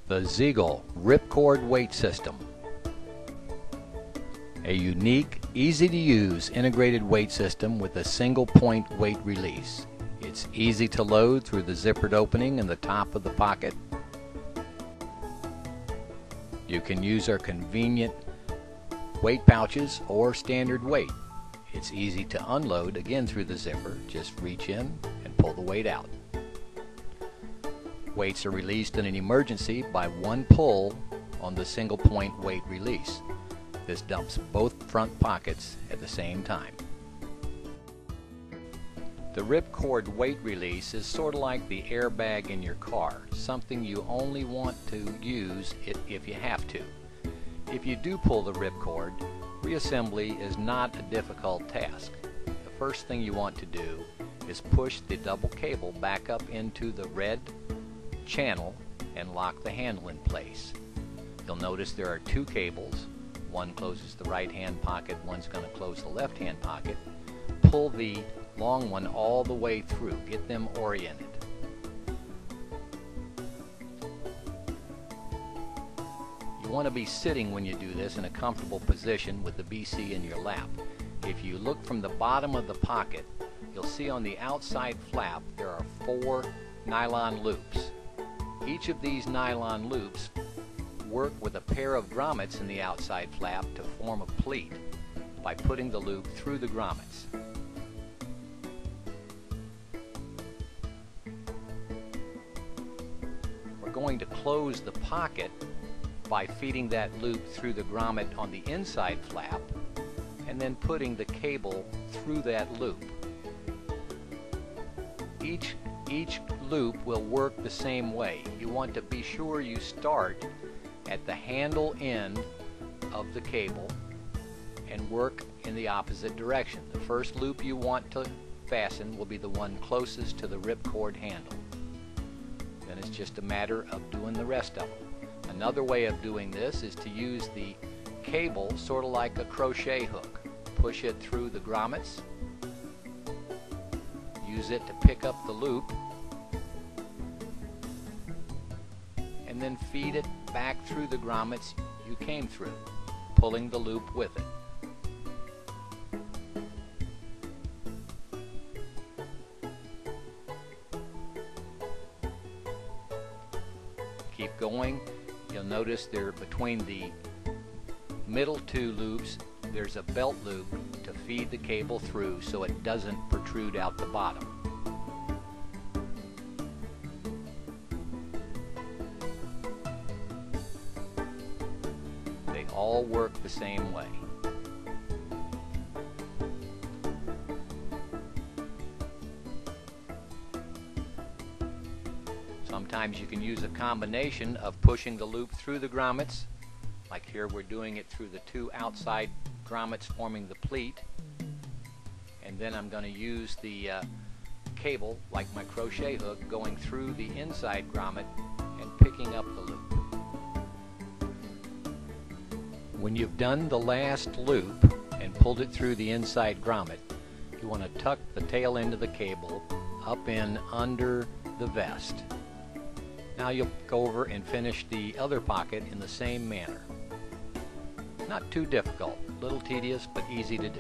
The Ziegel Ripcord weight system. A unique, easy-to-use integrated weight system with a single-point weight release. It's easy to load through the zippered opening in the top of the pocket. You can use our convenient weight pouches or standard weight. It's easy to unload again through the zipper. Just reach in and pull the weight out. Weights are released in an emergency by one pull on the single point weight release. This dumps both front pockets at the same time. The Ripcord weight release is sort of like the airbag in your car, something you only want to use if you have to. If you do pull the ripcord, reassembly is not a difficult task. The first thing you want to do is push the double cable back up into the red channel and lock the handle in place. You'll notice there are two cables. One closes the right hand pocket, one's going to close the left hand pocket. Pull the long one all the way through. Get them oriented. You want to be sitting when you do this in a comfortable position with the BC in your lap. If you look from the bottom of the pocket, you'll see on the outside flap there are 4 nylon loops. Each of these nylon loops work with a pair of grommets in the outside flap to form a pleat by putting the loop through the grommets. We're going to close the pocket by feeding that loop through the grommet on the inside flap and then putting the cable through that loop. Each loop will work the same way. You want to be sure you start at the handle end of the cable and work in the opposite direction. The first loop you want to fasten will be the one closest to the ripcord handle. Then it's just a matter of doing the rest of them. Another way of doing this is to use the cable sort of like a crochet hook. Push it through the grommets, use it to pick up the loop, and then feed it back through the grommets you came through, pulling the loop with it. Keep going. You'll notice there between the middle 2 loops there's a belt loop to feed the cable through so it doesn't protrude out the bottom. They all work the same way. Sometimes you can use a combination of pushing the loop through the grommets, like here we're doing it through the 2 outside grommets forming the pleat, and then I'm going to use the cable like my crochet hook going through the inside grommet and picking up the loop. When you've done the last loop and pulled it through the inside grommet, you want to tuck the tail end of the cable up in under the vest. Now you'll go over and finish the other pocket in the same manner. Not too difficult, a little tedious, but easy to do.